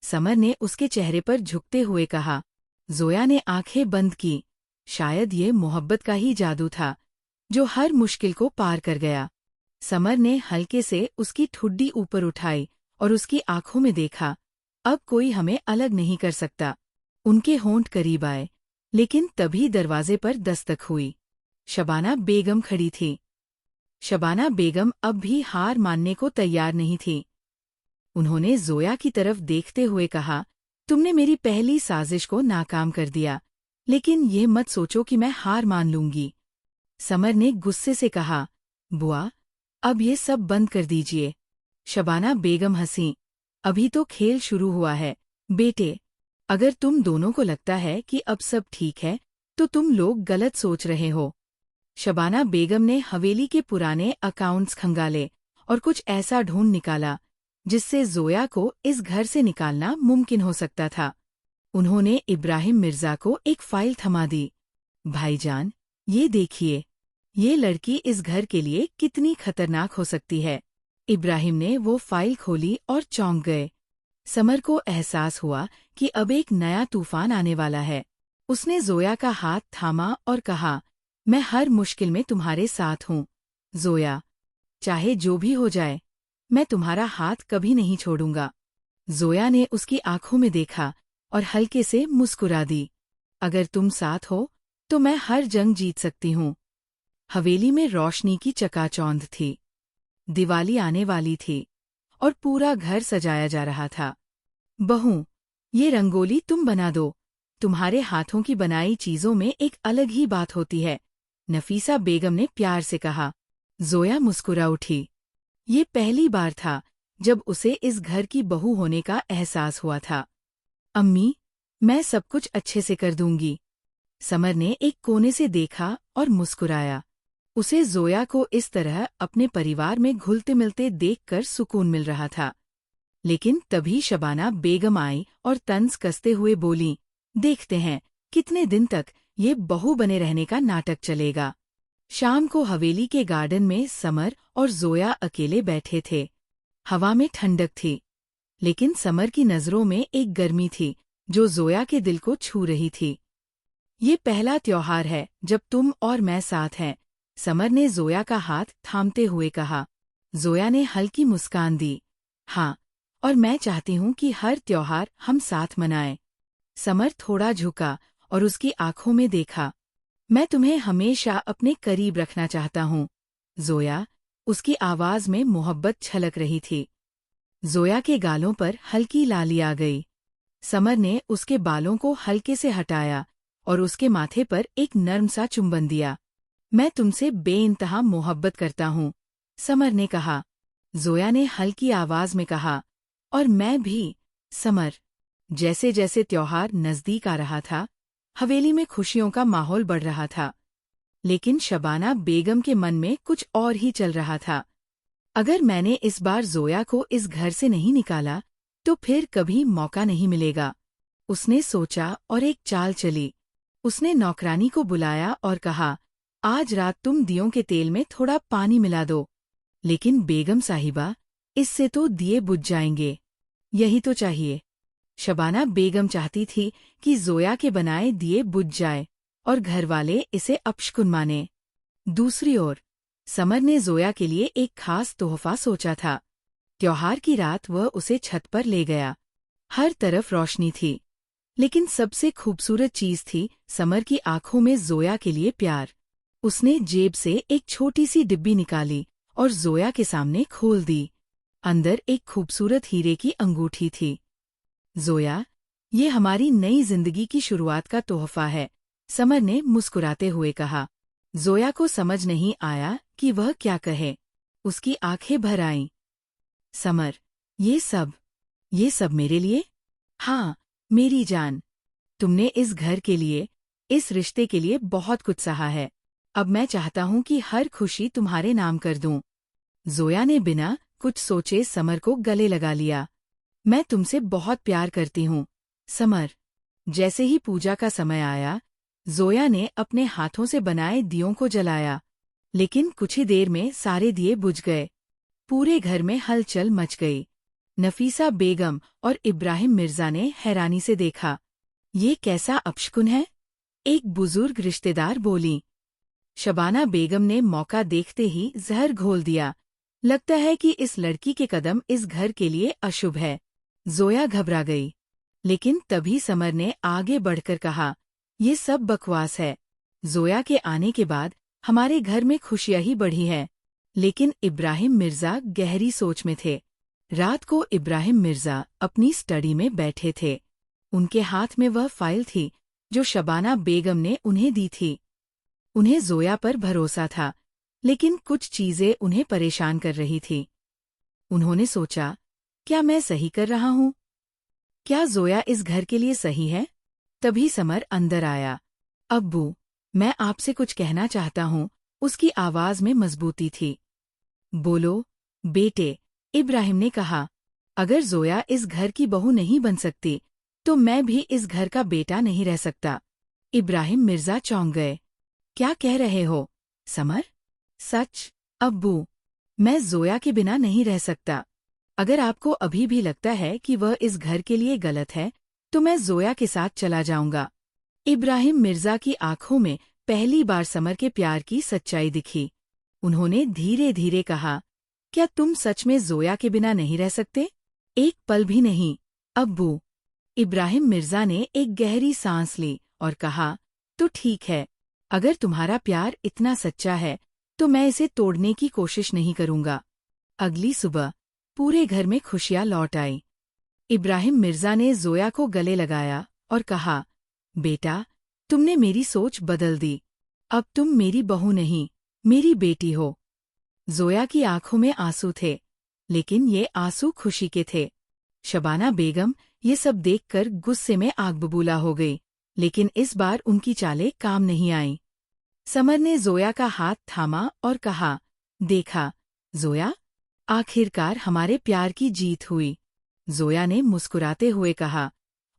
Speaker 1: समर ने उसके चेहरे पर झुकते हुए कहा। जोया ने आंखें बंद की। शायद ये मोहब्बत का ही जादू था, जो हर मुश्किल को पार कर गया। समर ने हल्के से उसकी ठुड्डी ऊपर उठाई और उसकी आंखों में देखा। अब कोई हमें अलग नहीं कर सकता। उनके होंठ करीब आए, लेकिन तभी दरवाजे पर दस्तक हुई। शबाना बेगम खड़ी थी। शबाना बेगम अब भी हार मानने को तैयार नहीं थी। उन्होंने जोया की तरफ देखते हुए कहा, तुमने मेरी पहली साजिश को नाकाम कर दिया, लेकिन ये मत सोचो कि मैं हार मान लूंगी। समर ने गुस्से से कहा, बुआ, अब ये सब बंद कर दीजिए। शबाना बेगम हंसी, अभी तो खेल शुरू हुआ है बेटे। अगर तुम दोनों को लगता है कि अब सब ठीक है, तो तुम लोग गलत सोच रहे हो। शबाना बेगम ने हवेली के पुराने अकाउंट्स खंगाले और कुछ ऐसा ढूंढ निकाला जिससे जोया को इस घर से निकालना मुमकिन हो सकता था। उन्होंने इब्राहिम मिर्जा को एक फाइल थमा दी। भाईजान, ये देखिए, ये लड़की इस घर के लिए कितनी खतरनाक हो सकती है। इब्राहिम ने वो फाइल खोली और चौंक गए। समर को एहसास हुआ कि अब एक नया तूफान आने वाला है। उसने जोया का हाथ थामा और कहा, मैं हर मुश्किल में तुम्हारे साथ हूँ जोया। चाहे जो भी हो जाए, मैं तुम्हारा हाथ कभी नहीं छोड़ूंगा। जोया ने उसकी आंखों में देखा और हल्के से मुस्कुरा दी। अगर तुम साथ हो तो मैं हर जंग जीत सकती हूँ। हवेली में रोशनी की चकाचौंध थी। दिवाली आने वाली थी और पूरा घर सजाया जा रहा था। बहू, ये रंगोली तुम बना दो। तुम्हारे हाथों की बनाई चीजों में एक अलग ही बात होती है, नफीसा बेगम ने प्यार से कहा। जोया मुस्कुरा उठी। ये पहली बार था जब उसे इस घर की बहू होने का एहसास हुआ था। अम्मी, मैं सब कुछ अच्छे से कर दूंगी। समर ने एक कोने से देखा और मुस्कुराया। उसे जोया को इस तरह अपने परिवार में घुलते मिलते देखकर सुकून मिल रहा था। लेकिन तभी शबाना बेगम आई और तंज कसते हुए बोली, देखते हैं कितने दिन तक ये बहू बने रहने का नाटक चलेगा। शाम को हवेली के गार्डन में समर और जोया अकेले बैठे थे। हवा में ठंडक थी, लेकिन समर की नजरों में एक गर्मी थी जो जोया के दिल को छू रही थी। ये पहला त्योहार है जब तुम और मैं साथ हैं, समर ने जोया का हाथ थामते हुए कहा। जोया ने हल्की मुस्कान दी। हाँ, और मैं चाहती हूँ कि हर त्योहार हम साथ मनाएं। समर थोड़ा झुका और उसकी आंखों में देखा। मैं तुम्हें हमेशा अपने करीब रखना चाहता हूँ जोया। उसकी आवाज में मोहब्बत छलक रही थी। जोया के गालों पर हल्की लाली आ गई। समर ने उसके बालों को हल्के से हटाया और उसके माथे पर एक नर्म सा चुंबन दिया। मैं तुमसे बेइंतहा मोहब्बत करता हूँ, समर ने कहा। जोया ने हल्की आवाज में कहा, और मैं भी, समर। जैसे जैसे त्योहार नजदीक आ रहा था, हवेली में खुशियों का माहौल बढ़ रहा था। लेकिन शबाना बेगम के मन में कुछ और ही चल रहा था। अगर मैंने इस बार जोया को इस घर से नहीं निकाला, तो फिर कभी मौका नहीं मिलेगा, उसने सोचा और एक चाल चली। उसने नौकरानी को बुलाया और कहा, आज रात तुम दियों के तेल में थोड़ा पानी मिला दो। लेकिन बेगम साहिबा, इससे तो दिए बुझ जाएंगे। यही तो चाहिए। शबाना बेगम चाहती थी कि जोया के बनाए दिए बुझ जाए और घरवाले इसे अपशकुन माने। दूसरी ओर समर ने जोया के लिए एक खास तोहफा सोचा था। त्योहार की रात वह उसे छत पर ले गया। हर तरफ रोशनी थी, लेकिन सबसे खूबसूरत चीज थी समर की आंखों में जोया के लिए प्यार। उसने जेब से एक छोटी सी डिब्बी निकाली और जोया के सामने खोल दी। अंदर एक खूबसूरत हीरे की अंगूठी थी। जोया, ये हमारी नई जिंदगी की शुरुआत का तोहफा है, समर ने मुस्कुराते हुए कहा। जोया को समझ नहीं आया कि वह क्या कहे। उसकी आंखें भर आईं। समर, ये सब मेरे लिए? हाँ, मेरी जान। तुमने इस घर के लिए, इस रिश्ते के लिए बहुत कुछ सहा है। अब मैं चाहता हूँ कि हर खुशी तुम्हारे नाम कर दूं। जोया ने बिना कुछ सोचे समर को गले लगा लिया। मैं तुमसे बहुत प्यार करती हूँ, समर। जैसे ही पूजा का समय आया, जोया ने अपने हाथों से बनाए दियों को जलाया। लेकिन कुछ ही देर में सारे दिए बुझ गए। पूरे घर में हलचल मच गई। नफीसा बेगम और इब्राहिम मिर्जा ने हैरानी से देखा। ये कैसा अपशकुन है? एक बुजुर्ग रिश्तेदार बोली। शबाना बेगम ने मौका देखते ही जहर घोल दिया। लगता है कि इस लड़की के कदम इस घर के लिए अशुभ है। जोया घबरा गई। लेकिन तभी समर ने आगे बढ़कर कहा, ये सब बकवास है। जोया के आने के बाद हमारे घर में खुशियां ही बढ़ी है। लेकिन इब्राहिम मिर्जा गहरी सोच में थे। रात को इब्राहिम मिर्जा अपनी स्टडी में बैठे थे। उनके हाथ में वह फाइल थी जो शबाना बेगम ने उन्हें दी थी। उन्हें जोया पर भरोसा था, लेकिन कुछ चीजें उन्हें परेशान कर रही थी। उन्होंने सोचा, क्या मैं सही कर रहा हूँ? क्या जोया इस घर के लिए सही है? तभी समर अंदर आया। अब्बू, मैं आपसे कुछ कहना चाहता हूँ, उसकी आवाज में मजबूती थी। बोलो, बेटे, इब्राहिम ने कहा। अगर जोया इस घर की बहू नहीं बन सकती, तो मैं भी इस घर का बेटा नहीं रह सकता। इब्राहिम मिर्जा चौंक गए। क्या कह रहे हो, समर? सच, अब्बू। मैं जोया के बिना नहीं रह सकता। अगर आपको अभी भी लगता है कि वह इस घर के लिए गलत है, तो मैं जोया के साथ चला जाऊंगा। इब्राहिम मिर्जा की आंखों में पहली बार समर के प्यार की सच्चाई दिखी। उन्होंने धीरे धीरे कहा, क्या तुम सच में जोया के बिना नहीं रह सकते? एक पल भी नहीं, अब्बू। इब्राहिम मिर्जा ने एक गहरी सांस ली और कहा, तो ठीक है। अगर तुम्हारा प्यार इतना सच्चा है, तो मैं इसे तोड़ने की कोशिश नहीं करूंगा। अगली सुबह पूरे घर में खुशियां लौट आई। इब्राहिम मिर्जा ने जोया को गले लगाया और कहा, बेटा, तुमने मेरी सोच बदल दी। अब तुम मेरी बहू नहीं, मेरी बेटी हो। जोया की आंखों में आंसू थे, लेकिन ये आंसू खुशी के थे। शबाना बेगम ये सब देखकर गुस्से में आग बबूला हो गई, लेकिन इस बार उनकी चालें काम नहीं आईं। समर ने जोया का हाथ थामा और कहा, देखा, जोया, आखिरकार हमारे प्यार की जीत हुई। जोया ने मुस्कुराते हुए कहा,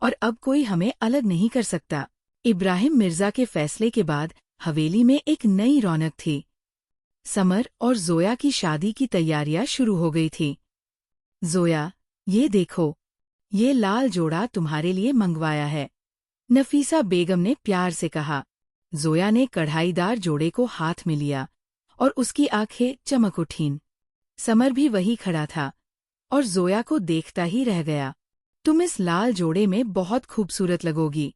Speaker 1: और अब कोई हमें अलग नहीं कर सकता। इब्राहिम मिर्जा के फैसले के बाद हवेली में एक नई रौनक थी। समर और जोया की शादी की तैयारियां शुरू हो गई थी। जोया, ये देखो, ये लाल जोड़ा तुम्हारे लिए मंगवाया है, नफीसा बेगम ने प्यार से कहा। जोया ने कढ़ाईदार जोड़े को हाथ में लिया और उसकी आंखें चमक उठीं। समर भी वही खड़ा था और जोया को देखता ही रह गया। तुम इस लाल जोड़े में बहुत खूबसूरत लगोगी,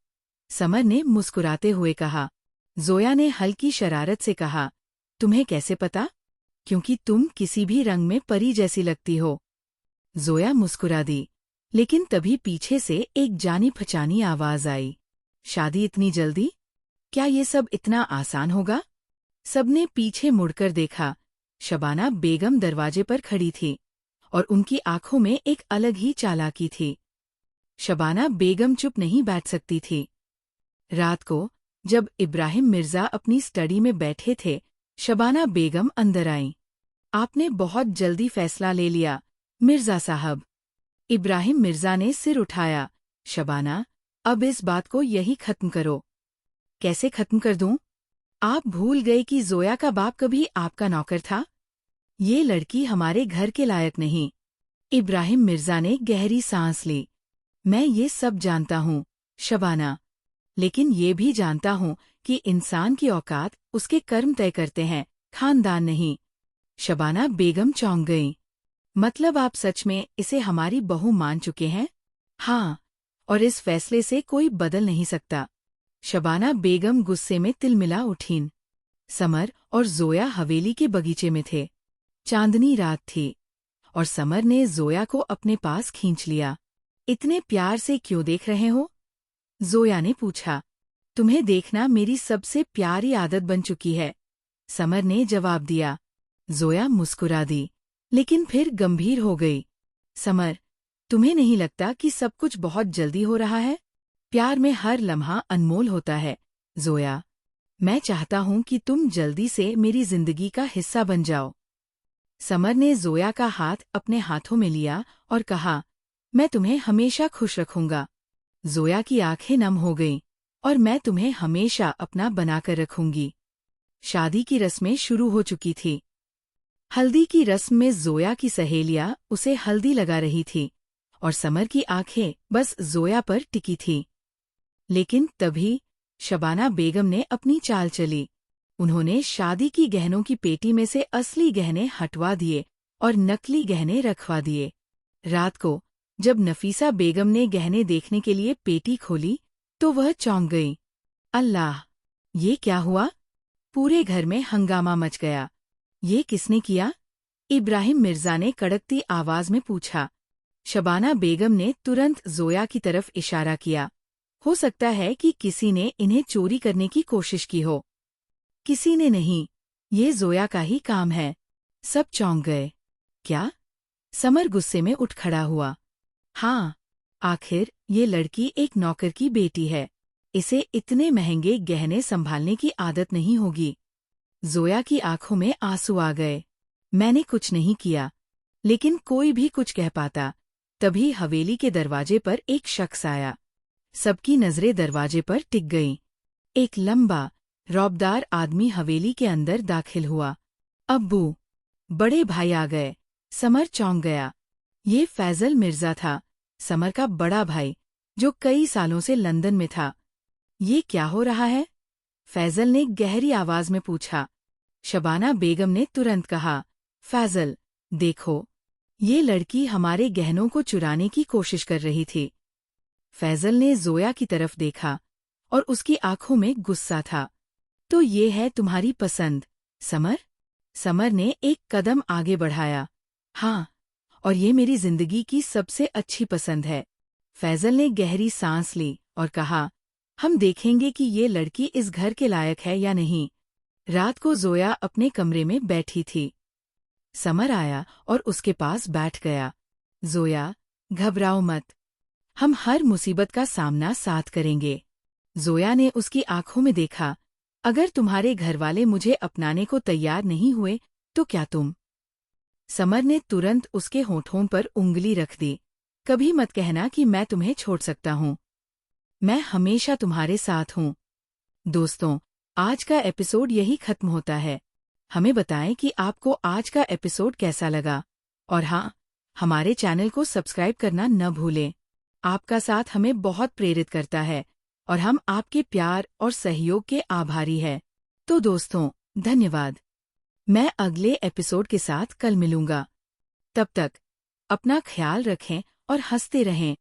Speaker 1: समर ने मुस्कुराते हुए कहा। जोया ने हल्की शरारत से कहा, तुम्हें कैसे पता? क्योंकि तुम किसी भी रंग में परी जैसी लगती हो। जोया मुस्कुरा दी, लेकिन तभी पीछे से एक जानी पहचानी आवाज आई। शादी इतनी जल्दी? क्या ये सब इतना आसान होगा? सबने पीछे मुड़कर देखा। शबाना बेगम दरवाजे पर खड़ी थी और उनकी आंखों में एक अलग ही चालाकी थी। शबाना बेगम चुप नहीं बैठ सकती थी। रात को जब इब्राहिम मिर्जा अपनी स्टडी में बैठे थे, शबाना बेगम अंदर आईं। आपने बहुत जल्दी फैसला ले लिया, मिर्जा साहब। इब्राहिम मिर्जा ने सिर उठाया। शबाना, अब इस बात को यही खत्म करो। कैसे खत्म कर दूं? आप भूल गए कि जोया का बाप कभी आपका नौकर था? ये लड़की हमारे घर के लायक नहीं। इब्राहिम मिर्जा ने गहरी सांस ली। मैं ये सब जानता हूँ, शबाना, लेकिन ये भी जानता हूँ कि इंसान की औकात उसके कर्म तय करते हैं, खानदान नहीं। शबाना बेगम चौंक गई। मतलब आप सच में इसे हमारी बहू मान चुके हैं? हाँ, और इस फैसले से कोई बदल नहीं सकता। शबाना बेगम गुस्से में तिलमिला उठीं। समर और जोया हवेली के बगीचे में थे। चांदनी रात थी और समर ने जोया को अपने पास खींच लिया। इतने प्यार से क्यों देख रहे हो? जोया ने पूछा। तुम्हें देखना मेरी सबसे प्यारी आदत बन चुकी है, समर ने जवाब दिया। जोया मुस्कुरा दी, लेकिन फिर गंभीर हो गई। समर, तुम्हें नहीं लगता कि सब कुछ बहुत जल्दी हो रहा है? प्यार में हर लम्हा अनमोल होता है, जोया। मैं चाहता हूं कि तुम जल्दी से मेरी जिंदगी का हिस्सा बन जाओ। समर ने जोया का हाथ अपने हाथों में लिया और कहा, मैं तुम्हें हमेशा खुश रखूंगा। जोया की आंखें नम हो गईं। और मैं तुम्हें हमेशा अपना बनाकर रखूंगी। शादी की रस्में शुरू हो चुकी थी। हल्दी की रस्म में जोया की सहेलियां उसे हल्दी लगा रही थी और समर की आंखें बस जोया पर टिकी थीं। लेकिन तभी शबाना बेगम ने अपनी चाल चली। उन्होंने शादी की गहनों की पेटी में से असली गहने हटवा दिए और नकली गहने रखवा दिए। रात को जब नफीसा बेगम ने गहने देखने के लिए पेटी खोली तो वह चौंक गई। अल्लाह! ये क्या हुआ? पूरे घर में हंगामा मच गया। ये किसने किया? इब्राहिम मिर्जा ने कड़कती आवाज में पूछा। शबाना बेगम ने तुरंत जोया की तरफ इशारा किया। हो सकता है कि किसी ने इन्हें चोरी करने की कोशिश की हो। किसी ने नहीं, ये जोया का ही काम है। सब चौंक गए। क्या? समर गुस्से में उठ खड़ा हुआ। हाँ, आखिर ये लड़की एक नौकर की बेटी है। इसे इतने महंगे गहने संभालने की आदत नहीं होगी। जोया की आंखों में आंसू आ गए। मैंने कुछ नहीं किया। लेकिन कोई भी कुछ कह पाता। तभी हवेली के दरवाजे पर एक शख्स आया। सबकी नजरें दरवाजे पर टिक गईं। एक लंबा, रौबदार आदमी हवेली के अंदर दाखिल हुआ। अब्बू! बड़े भाई आ गए। समर चौंक गया। ये फैजल मिर्जा था, समर का बड़ा भाई, जो कई सालों से लंदन में था। ये क्या हो रहा है? फैजल ने गहरी आवाज में पूछा। शबाना बेगम ने तुरंत कहा, फैजल, देखो, ये लड़की हमारे गहनों को चुराने की कोशिश कर रही थी। फैजल ने जोया की तरफ देखा और उसकी आंखों में गुस्सा था। तो ये है तुम्हारी पसंद, समर? समर ने एक कदम आगे बढ़ाया। हाँ, और ये मेरी जिंदगी की सबसे अच्छी पसंद है। फैजल ने गहरी सांस ली और कहा, हम देखेंगे कि ये लड़की इस घर के लायक है या नहीं। रात को जोया अपने कमरे में बैठी थी। समर आया और उसके पास बैठ गया। जोया, घबराओ मत। हम हर मुसीबत का सामना साथ करेंगे। जोया ने उसकी आंखों में देखा। अगर तुम्हारे घरवाले मुझे अपनाने को तैयार नहीं हुए, तो क्या तुम? समर ने तुरंत उसके होठों पर उंगली रख दी। कभी मत कहना कि मैं तुम्हें छोड़ सकता हूँ। मैं हमेशा तुम्हारे साथ हूँ। दोस्तों, आज का एपिसोड यही खत्म होता है। हमें बताएं कि आपको आज का एपिसोड कैसा लगा। और हाँ, हमारे चैनल को सब्सक्राइब करना न भूलें। आपका साथ हमें बहुत प्रेरित करता है और हम आपके प्यार और सहयोग के आभारी हैं। तो दोस्तों, धन्यवाद। मैं अगले एपिसोड के साथ कल मिलूंगा। तब तक अपना ख्याल रखें और हंसते रहें।